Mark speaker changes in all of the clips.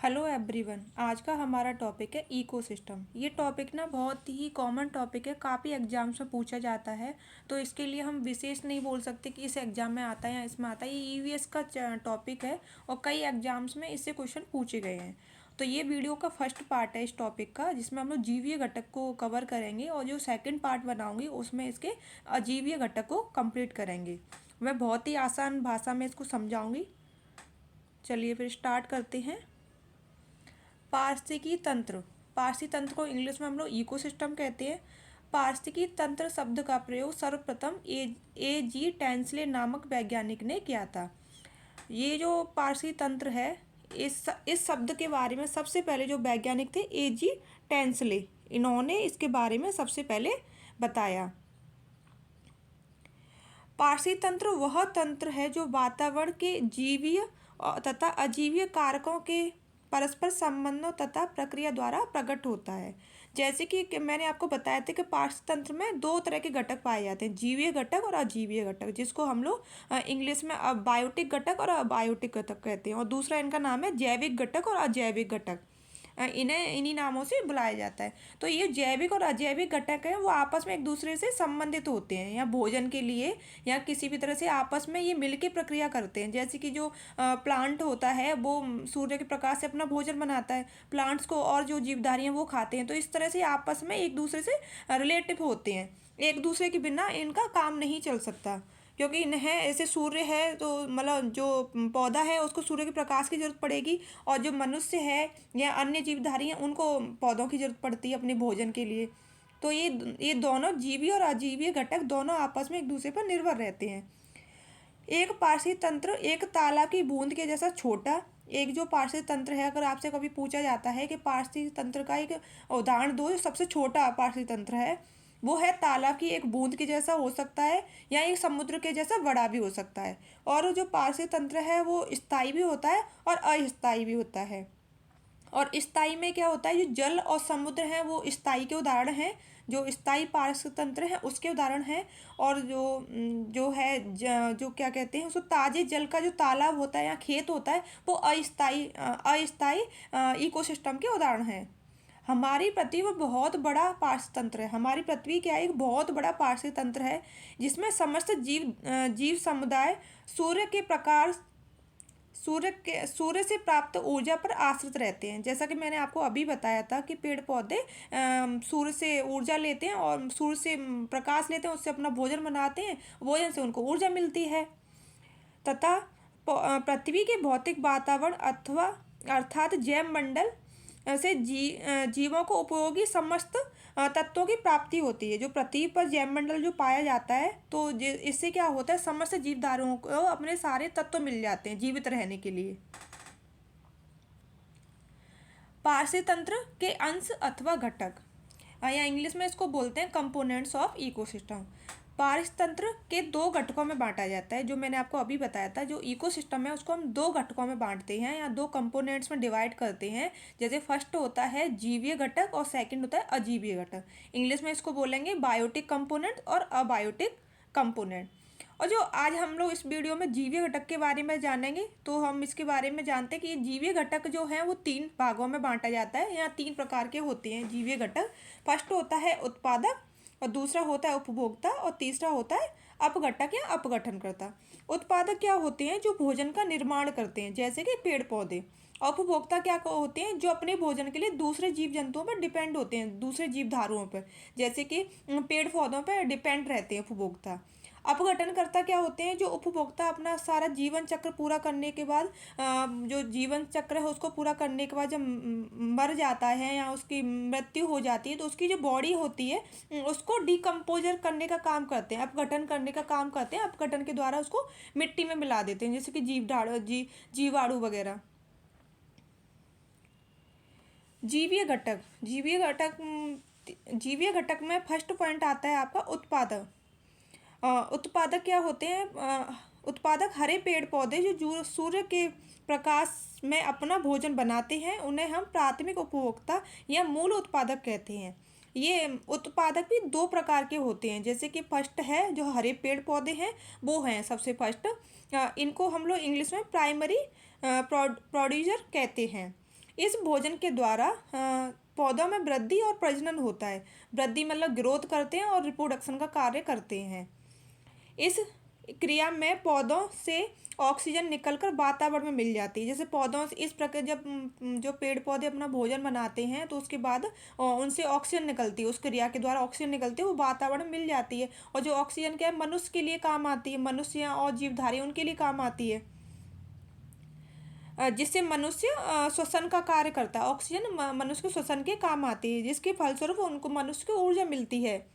Speaker 1: Hello everyone. आज का हमारा टॉपिक है इकोसिस्टम। ये टॉपिक ना बहुत ही कॉमन टॉपिक है, काफ़ी एग्जाम्स में पूछा जाता है। तो इसके लिए हम विशेष नहीं बोल सकते कि इस एग्ज़ाम में आता है या इसमें आता है। ये ईवीएस का टॉपिक है और कई एग्जाम्स में इससे क्वेश्चन पूछे गए हैं। तो ये वीडियो का फर्स्ट पार्ट है इस टॉपिक का, जिसमें हम लोग जीवीय घटक को कवर करेंगे, और जो सेकेंड पार्ट बनाऊँगी उसमें इसके अजीवीय घटक को कंप्लीट करेंगे। मैं बहुत ही आसान भाषा में इसको समझाऊँगी। चलिए फिर स्टार्ट करते हैं। पारिस्थितिकी तंत्र। पारिस्थितिकी तंत्र को इंग्लिश में हम लोग इकोसिस्टम कहते हैं। पारिस्थितिकी तंत्र शब्द का प्रयोग सर्वप्रथम ए जी टेंसले नामक वैज्ञानिक ने किया था। ये जो पारिस्थितिकी तंत्र है, इस शब्द के बारे में सबसे पहले जो वैज्ञानिक थे ए जी टेंसले, इन्होंने इसके बारे में सबसे पहले बताया। पारिस्थितिकी तंत्र वह तंत्र है जो वातावरण के जीवीय तथा अजीवीय कारकों के परस्पर संबंधों तथा प्रक्रिया द्वारा प्रकट होता है। जैसे कि मैंने आपको बताया था कि पारिस्थितिकी तंत्र में दो तरह के घटक पाए जाते हैं, जीवीय घटक और अजीवीय घटक, जिसको हम लोग इंग्लिश में बायोटिक घटक और अबायोटिक घटक कहते हैं। और दूसरा इनका नाम है जैविक घटक और अजैविक घटक। इन्हें इन्हीं नामों से बुलाया जाता है। तो ये जैविक और अजैविक घटक हैं, वो आपस में एक दूसरे से संबंधित होते हैं, या भोजन के लिए या किसी भी तरह से आपस में ये मिलके प्रक्रिया करते हैं। जैसे कि जो प्लांट होता है वो सूर्य के प्रकाश से अपना भोजन बनाता है, प्लांट्स को, और जो जीवधारी हैं वो खाते हैं। तो इस तरह से आपस में एक दूसरे से रिलेटिव होते हैं, एक दूसरे के बिना इनका काम नहीं चल सकता। क्योंकि इन्हें ऐसे सूर्य है तो मतलब जो पौधा है उसको सूर्य के प्रकाश की जरूरत पड़ेगी, और जो मनुष्य है या अन्य जीवधारी हैं उनको पौधों की जरूरत पड़ती है अपने भोजन के लिए। तो ये दोनों जीवीय और अजीवीय घटक दोनों आपस में एक दूसरे पर निर्भर रहते हैं। एक पारिस्थितिक तंत्र एक तालाब की बूंद के जैसा छोटा, एक जो पारिस्थितिक तंत्र है, अगर आपसे कभी पूछा जाता है कि पारिस्थितिक तंत्र का एक उदाहरण दो, जो सबसे छोटा पारिस्थितिक तंत्र है, वो है तालाब की एक बूंद के जैसा हो सकता है, या एक समुद्र के जैसा बड़ा भी हो सकता है। और जो पारिस्थितिक तंत्र है वो स्थायी भी होता है और अस्थायी भी होता है। और स्थायी में क्या होता है, जो जल और समुद्र हैं वो स्थायी के उदाहरण हैं, जो स्थायी पारिस्थितिक तंत्र हैं उसके उदाहरण हैं। और जो है जो क्या कहते हैं उसको, ताजे जल का जो तालाब होता है या खेत होता है, वो अस्थायी इकोसिस्टम के उदाहरण हैं। हमारी पृथ्वी वो बहुत बड़ा पारिस्थितिक तंत्र है। हमारी पृथ्वी क्या है, एक बहुत बड़ा पारिस्थितिक तंत्र है, जिसमें समस्त जीव समुदाय सूर्य के प्रकाश, सूर्य से प्राप्त ऊर्जा पर आश्रित रहते हैं। जैसा कि मैंने आपको अभी बताया था कि पेड़ पौधे सूर्य से ऊर्जा लेते हैं और सूर्य से प्रकाश लेते हैं, उससे अपना भोजन बनाते हैं, भोजन से उनको ऊर्जा मिलती है। तथा पृथ्वी के भौतिक वातावरण अथवा अर्थात जैव मंडल से जीवों को उपयोगी समस्त तत्वों की प्राप्ति होती है। जो पृथ्वी पर जैव मंडल जो पाया जाता है, तो इससे क्या होता है, समस्त जीवधारियों को अपने सारे तत्व मिल जाते हैं जीवित रहने के लिए। पारिस्थितिक तंत्र के अंश अथवा घटक, या इंग्लिश में इसको बोलते हैं कंपोनेंट्स ऑफ इकोसिस्टम। पारिस्थितिक तंत्र के दो घटकों में बांटा जाता है, जो मैंने आपको अभी बताया था। जो इकोसिस्टम है उसको हम दो घटकों में बांटते हैं, या दो कंपोनेंट्स में डिवाइड करते हैं। जैसे फर्स्ट होता है जीवीय घटक और सेकंड होता है अजीवीय घटक। इंग्लिश में इसको बोलेंगे बायोटिक कंपोनेंट और अबायोटिक कंपोनेंट। और जो आज हम लोग इस वीडियो में जीवीय घटक के बारे में जानेंगे, तो हम इसके बारे में जानते हैं कि ये जीवीय घटक जो है वो तीन भागों में बांटा जाता है, या तीन प्रकार के होते हैं जीवीय घटक। फर्स्ट होता है उत्पादक, और दूसरा होता है उपभोक्ता, और तीसरा होता है अपघटक या अपघटनकर्ता। उत्पादक क्या होते हैं, जो भोजन का निर्माण करते हैं, जैसे कि पेड़ पौधे। और उपभोक्ता क्या होते हैं, जो अपने भोजन के लिए दूसरे जीव जंतुओं पर डिपेंड होते हैं, दूसरे जीव धारुओं पर, जैसे कि पेड़ पौधों पर डिपेंड रहते हैं उपभोक्ता। अपघटनकर्ता क्या होते हैं, जो उपभोक्ता अपना सारा जीवन चक्र पूरा करने के बाद, जो जीवन चक्र है उसको पूरा करने के बाद जब मर जाता है या उसकी मृत्यु हो जाती है, तो उसकी जो बॉडी होती है उसको डिकम्पोजर करने का काम करते हैं, अपघटन करने का काम करते हैं। अपघटन के द्वारा उसको मिट्टी में मिला देते हैं, जैसे कि जीवाणु वगैरह। जीवीय घटक। जीवीय घटक में फर्स्ट पॉइंट आता है आपका उत्पादक। उत्पादक क्या होते हैं, उत्पादक हरे पेड़ पौधे जो सूर्य के प्रकाश में अपना भोजन बनाते हैं, उन्हें हम प्राथमिक उपभोक्ता या मूल उत्पादक कहते हैं। ये उत्पादक भी दो प्रकार के होते हैं, जैसे कि फर्स्ट है जो हरे पेड़ पौधे हैं, वो हैं सबसे फर्स्ट। इनको हम लोग इंग्लिश में प्राइमरी प्रोड्यूसर कहते हैं। इस भोजन के द्वारा पौधों में वृद्धि और प्रजनन होता है। वृद्धि मतलब ग्रोथ करते हैं और रिप्रोडक्शन का कार्य करते हैं। इस क्रिया में पौधों से ऑक्सीजन निकलकर वातावरण में मिल जाती है। जैसे पौधों से इस प्रकार जब जो पेड़ पौधे अपना भोजन बनाते हैं तो उसके बाद उनसे ऑक्सीजन निकलती है, उस क्रिया के द्वारा ऑक्सीजन निकलती है, वो वातावरण में मिल जाती है। और जो ऑक्सीजन क्या है, मनुष्य के लिए काम आती है, मनुष्य और जीवधारी उनके लिए काम आती है, जिससे मनुष्य श्वसन का कार्य करता है। ऑक्सीजन मनुष्य के श्वसन के काम आती है, जिसके फलस्वरूप उनको मनुष्य को ऊर्जा मिलती है।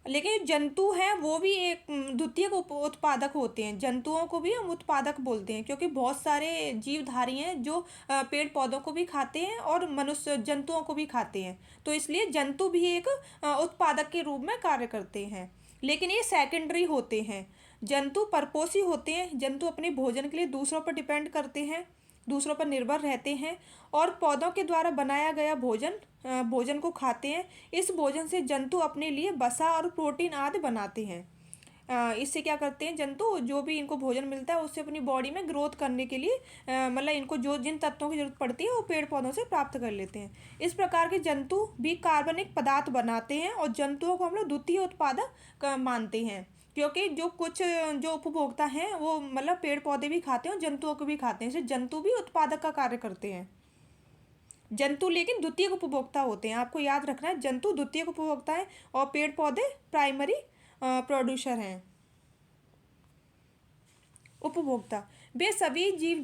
Speaker 1: लेकिन जंतु हैं वो भी एक द्वितीयक उत्पादक होते हैं। जंतुओं को भी हम उत्पादक बोलते हैं, क्योंकि बहुत सारे जीवधारी हैं जो पेड़ पौधों को भी खाते हैं और मनुष्य जंतुओं को भी खाते हैं। तो इसलिए जंतु भी एक उत्पादक के रूप में कार्य करते हैं, लेकिन ये सेकेंडरी होते हैं। जंतु परपोषी होते हैं। जंतु अपने भोजन के लिए दूसरों पर डिपेंड करते हैं, दूसरों पर निर्भर रहते हैं और पौधों के द्वारा बनाया गया भोजन को खाते हैं। इस भोजन से जंतु अपने लिए वसा और प्रोटीन आदि बनाते हैं। इससे क्या करते हैं, जंतु जो भी इनको भोजन मिलता है उससे अपनी बॉडी में ग्रोथ करने के लिए मतलब इनको जो जिन तत्वों की जरूरत पड़ती है वो पेड़ पौधों से प्राप्त कर लेते हैं। इस प्रकार के जंतु भी कार्बनिक पदार्थ बनाते हैं और जंतुओं को हम लोग द्वितीय उत्पादक मानते हैं, क्योंकि जो कुछ जो उपभोक्ता हैं वो मतलब पेड़ पौधे भी खाते हैं और जंतुओं को भी खाते हैं, इसलिए जंतु भी उत्पादक का कार्य करते हैं। जंतु लेकिन द्वितीयक उपभोक्ता होते हैं। आपको याद रखना है, जंतु द्वितीयक उपभोक्ता है और पेड़ पौधे प्राइमरी प्रोड्यूसर हैं, उपभोक्ता। वे सभी जीव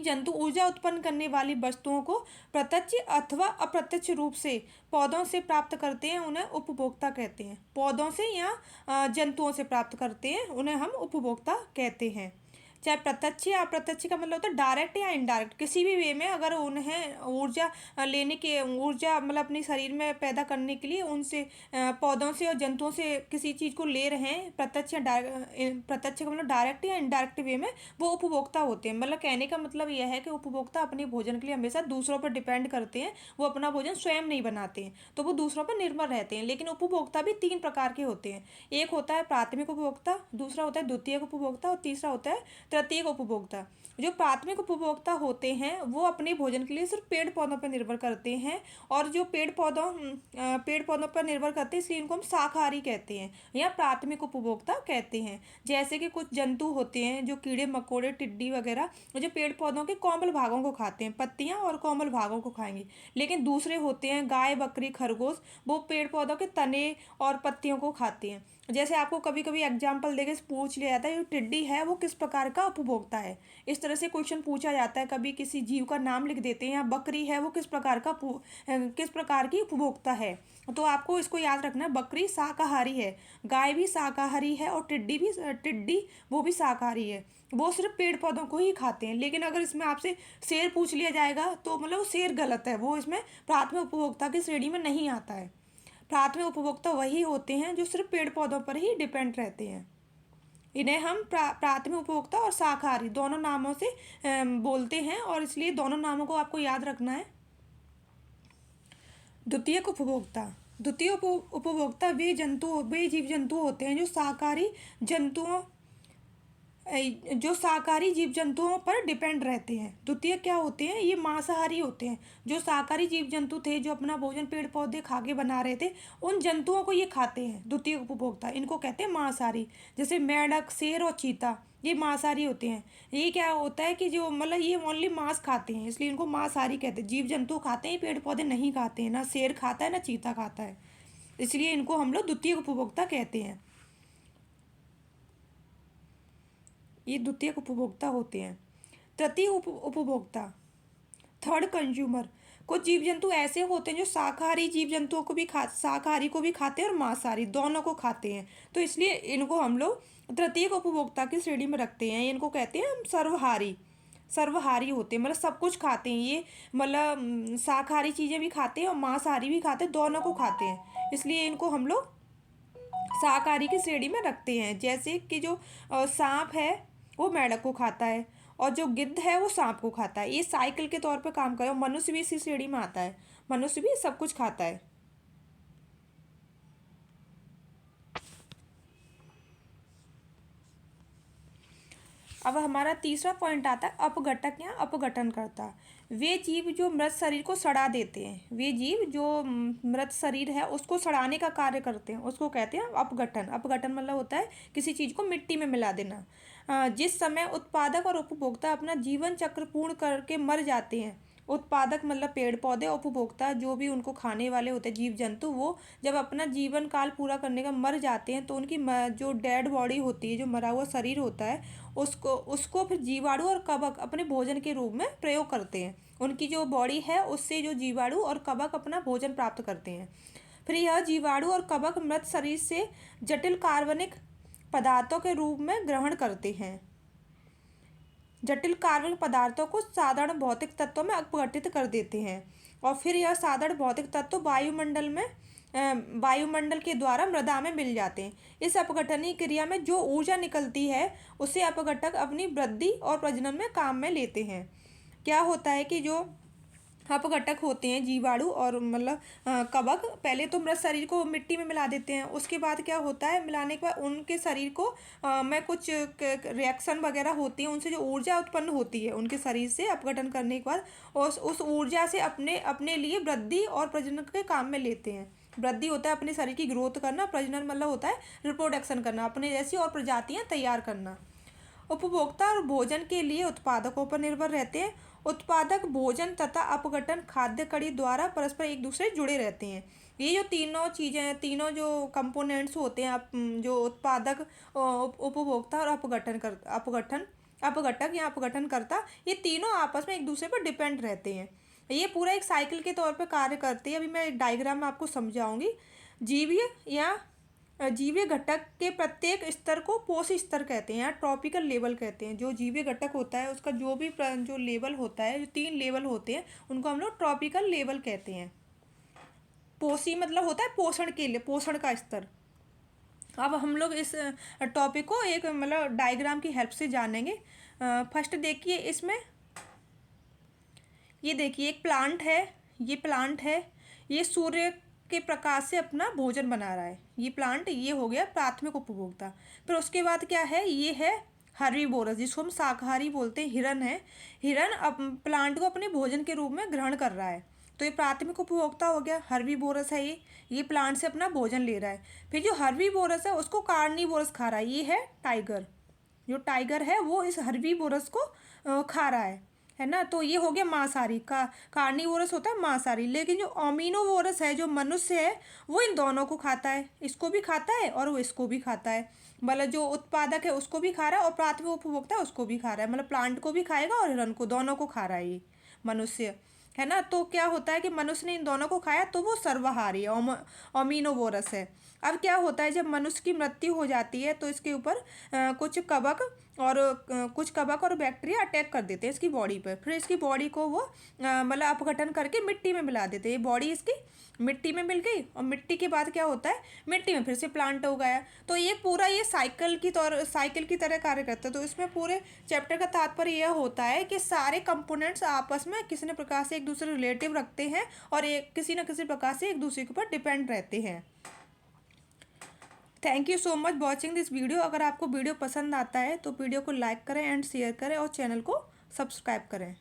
Speaker 1: जंतु ऊर्जा उत्पन्न करने वाली वस्तुओं को प्रत्यक्ष अथवा अप्रत्यक्ष रूप से पौधों से प्राप्त करते हैं, उन्हें उपभोक्ता कहते हैं। पौधों से या जंतुओं से प्राप्त करते हैं, उन्हें हम उपभोक्ता कहते हैं। चाहे प्रत्यक्ष या अप्रत्यक्ष का मतलब होता है डायरेक्ट या इनडायरेक्ट, किसी भी वे में अगर उन्हें ऊर्जा मतलब अपने शरीर में पैदा करने के लिए उनसे पौधों से और जंतुओं से किसी चीज़ को ले रहे हैं, प्रत्यक्ष या प्रत्यक्ष का मतलब डायरेक्ट या इनडायरेक्ट वे में, वो उपभोक्ता होते हैं। मतलब कहने का मतलब यह है कि उपभोक्ता अपने भोजन के लिए हमेशा दूसरों पर डिपेंड करते हैं, वो अपना भोजन स्वयं नहीं बनाते हैं, तो वो दूसरों पर निर्भर रहते हैं। लेकिन उपभोक्ता भी 3 प्रकार के होते हैं। एक होता है प्राथमिक उपभोक्ता, दूसरा होता है द्वितीयक उपभोक्ता और तीसरा होता है तृतीयक उपभोक्ता। जो प्राथमिक उपभोक्ता होते हैं वो अपने भोजन के लिए सिर्फ पेड़ पौधों पर निर्भर करते हैं, और जो पेड़ पौधों पर निर्भर करते हैं, इसलिए इनको हम शाकाहारी कहते हैं या प्राथमिक उपभोक्ता कहते हैं। जैसे कि कुछ जंतु होते हैं जो कीड़े मकोड़े टिड्डी वगैरह, जो पेड़ पौधों के कोमल भागों को खाते हैं, पत्तियां और कोमल भागों को खाएंगे। लेकिन दूसरे होते हैं गाय बकरी खरगोश, वो पेड़ पौधों के तने और पत्तियों को खाते हैं। जैसे आपको कभी कभी एग्जाम्पल देके पूछ लिया जाता है जो टिड्डी है वो किस प्रकार का उपभोक्ता है, इस तरह से क्वेश्चन पूछा जाता है। कभी किसी जीव का नाम लिख देते हैं, या बकरी है वो किस प्रकार की उपभोक्ता है। तो आपको इसको याद रखना है, बकरी शाकाहारी है, गाय भी शाकाहारी है और टिड्डी वो भी शाकाहारी है, वो सिर्फ पेड़ पौधों को ही खाते हैं। लेकिन अगर इसमें आपसे शेर पूछ लिया जाएगा तो मतलब शेर गलत है, वो इसमें प्राथमिक उपभोक्ता की श्रेणी में नहीं आता है। प्राथमिक उपभोक्ता वही होते हैं जो सिर्फ पेड़ पौधों पर ही डिपेंड रहते हैं। इन्हें हम प्राथमिक उपभोक्ता और शाकाहारी दोनों नामों से बोलते हैं, और इसलिए दोनों नामों को आपको याद रखना है। द्वितीय उपभोक्ता वे जीव जंतु होते हैं जो शाकाहारी जीव जंतुओं पर डिपेंड रहते हैं। द्वितीय क्या होते हैं, ये मांसाहारी होते हैं। जो शाकाहारी जीव जंतु थे जो अपना भोजन पेड़ पौधे खा के बना रहे थे, उन जंतुओं को ये खाते हैं द्वितीय उपभोक्ता, इनको कहते हैं मांसाहारी। जैसे मेंढक शेर और चीता ये मांसाहारी होते हैं। ये क्या होता है कि जो मतलब ये ओनली मांस खाते हैं, इसलिए इनको मांसाहारी कहते हैं। जीव जंतु खाते हैं, पेड़ पौधे नहीं खाते हैं, ना शेर खाता है ना चीता खाता है, इसलिए इनको हम लोग द्वितीय उपभोक्ता कहते हैं। ये द्वितीयक उपभोक्ता होते हैं। तृतीय उपभोक्ता थर्ड कंज्यूमर, कुछ जीव जंतु ऐसे होते हैं जो शाकाहारी जीव जंतुओं को भी शाकाहारी को भी खाते हैं और मांसाहारी दोनों को खाते हैं, तो इसलिए इनको हम लोग तृतीयक उपभोक्ता की श्रेणी में रखते हैं। इनको कहते हैं हम सर्वहारी होते हैं, मतलब सब कुछ खाते हैं ये, मतलब शाकाहारी चीज़ें भी खाते हैं और मांसाहारी भी खाते हैं, दोनों को खाते हैं, इसलिए इनको हम लोग शाकाहारी की श्रेणी में रखते हैं। जैसे कि जो सांप है वो मेंढक को खाता है, और जो गिद्ध है वो सांप को खाता है। ये साइकिल के तौर पे काम करे, और मनुष्य भी इसी श्रेणी में आता है, मनुष्य भी सब कुछ खाता है। अब हमारा तीसरा पॉइंट आता है अपघटक या अपघटनकर्ता। वे जीव जो मृत शरीर को सड़ा देते हैं, वे जीव जो मृत शरीर है उसको सड़ाने का कार्य करते हैं, उसको कहते हैं अपघटन। अपघटन मतलब होता है किसी चीज़ को मिट्टी में मिला देना। जिस समय उत्पादक और उपभोक्ता अपना जीवन चक्र पूर्ण करके मर जाते हैं, उत्पादक मतलब पेड़ पौधे, उपभोक्ता जो भी उनको खाने वाले होते हैं जीव जंतु, वो जब अपना जीवन काल पूरा करने का मर जाते हैं तो उनकी जो डेड बॉडी होती है, जो मरा हुआ शरीर होता है, उसको उसको फिर जीवाणु और कवक अपने भोजन के रूप में प्रयोग करते हैं। उनकी जो बॉडी है उससे जो जीवाणु और कवक अपना भोजन प्राप्त करते हैं। फिर यह जीवाणु और कवक मृत शरीर से जटिल कार्बनिक पदार्थों के रूप में ग्रहण करते हैं। जटिल कार्बनिक पदार्थों को साधारण भौतिक तत्वों में अपघटित कर देते हैं और फिर यह साधारण भौतिक तत्व वायुमंडल के द्वारा मृदा में मिल जाते हैं। इस अपघटनीय क्रिया में जो ऊर्जा निकलती है उसे अपघटक अपनी वृद्धि और प्रजनन में काम में लेते हैं। क्या होता है कि जो अपघटक होते हैं जीवाणु और मतलब कवक, पहले तो मृत शरीर को मिट्टी में मिला देते हैं, उसके बाद क्या होता है, मिलाने के बाद उनके शरीर को में कुछ रिएक्शन वगैरह होती है, उनसे जो ऊर्जा उत्पन्न होती है उनके शरीर से अपघटन करने के बाद, और उस ऊर्जा से अपने अपने लिए वृद्धि और प्रजनन के काम में लेते हैं। वृद्धि होता है अपने शरीर की ग्रोथ करना, प्रजनन मतलब होता है रिप्रोडक्शन करना, अपने जैसी और प्रजातियाँ तैयार करना। उपभोक्ता और भोजन के लिए उत्पादकों पर निर्भर रहते हैं। उत्पादक भोजन तथा अपघटन खाद्य कड़ी द्वारा परस्पर एक दूसरे से जुड़े रहते हैं। ये जो तीनों चीज़ें हैं, तीनों जो कंपोनेंट्स होते हैं, जो उत्पादक, उपभोक्ता और अपघटक या अपघटनकर्ता, ये तीनों आपस में एक दूसरे पर डिपेंड रहते हैं। ये पूरा एक साइकिल के तौर पर कार्य करते हैं। अभी मैं एक डायग्राम में आपको समझाऊंगी। जीवीय या जीवीय घटक के प्रत्येक स्तर को पोषी स्तर कहते हैं या ट्रॉपिकल लेवल कहते हैं। जो जीवीय घटक होता है उसका जो भी जो लेवल होता है, जो 3 लेवल होते हैं, उनको हम लोग ट्रॉपिकल लेवल कहते हैं। पोषी मतलब होता है पोषण के लिए, पोषण का स्तर। अब हम लोग इस टॉपिक को एक मतलब डायग्राम की हेल्प से जानेंगे। फर्स्ट देखिए, इसमें ये देखिए एक प्लांट है, ये प्लांट है, ये सूर्य के प्रकाश से अपना भोजन बना रहा है। ये प्लांट, ये हो गया प्राथमिक उपभोक्ता। फिर उसके बाद क्या है, ये है हर्बीवोरस, जिसको हम शाकाहारी बोलते हैं, हिरन है। हिरन अब प्लांट को अपने भोजन के रूप में ग्रहण कर रहा है, तो ये प्राथमिक उपभोक्ता हो गया। हर्बीवोरस है ये प्लांट से अपना भोजन ले रहा है। फिर जो हर्बीवोरस है उसको कार्निवोरस खा रहा है, ये है टाइगर। जो टाइगर है वो इस हर्बीवोरस को खा रहा है ना। तो ये हो गया मांसाहारी का। कार्निवोरस होता है मांसाहारी। लेकिन जो ओमिनोवोरस है, जो मनुष्य है, वो इन दोनों को खाता है, इसको भी खाता है और वो इसको भी खाता है। मतलब जो उत्पादक है उसको भी खा रहा है और प्राथमिक उपभोक्ता है उसको भी खा रहा है। मतलब प्लांट को भी खाएगा और हिरन को, दोनों को खा रहा है ये मनुष्य, है ना। तो क्या होता है कि मनुष्य ने इन दोनों को खाया तो वो सर्वाहारी है, ओमिनोवोरस है। अब क्या होता है, जब मनुष्य की मृत्यु हो जाती है तो इसके ऊपर कुछ कवक और बैक्टीरिया अटैक कर देते हैं इसकी बॉडी पर। फिर इसकी बॉडी को वो मतलब अपघटन करके मिट्टी में मिला देते हैं। ये बॉडी इसकी मिट्टी में मिल गई और मिट्टी के बाद क्या होता है, मिट्टी में फिर से प्लांट हो गया। तो ये पूरा ये साइकिल की तरह कार्य करता है। तो इसमें पूरे चैप्टर का तात्पर्य यह होता है कि सारे कंपोनेंट्स आपस में किसी न प्रकार से एक दूसरे रिलेटिव रखते हैं और एक किसी न किसी प्रकार से एक दूसरे के ऊपर डिपेंड रहते हैं। Thank you so much watching this video. अगर आपको वीडियो पसंद आता है तो वीडियो को लाइक करें एंड शेयर करें और चैनल को सब्सक्राइब करें।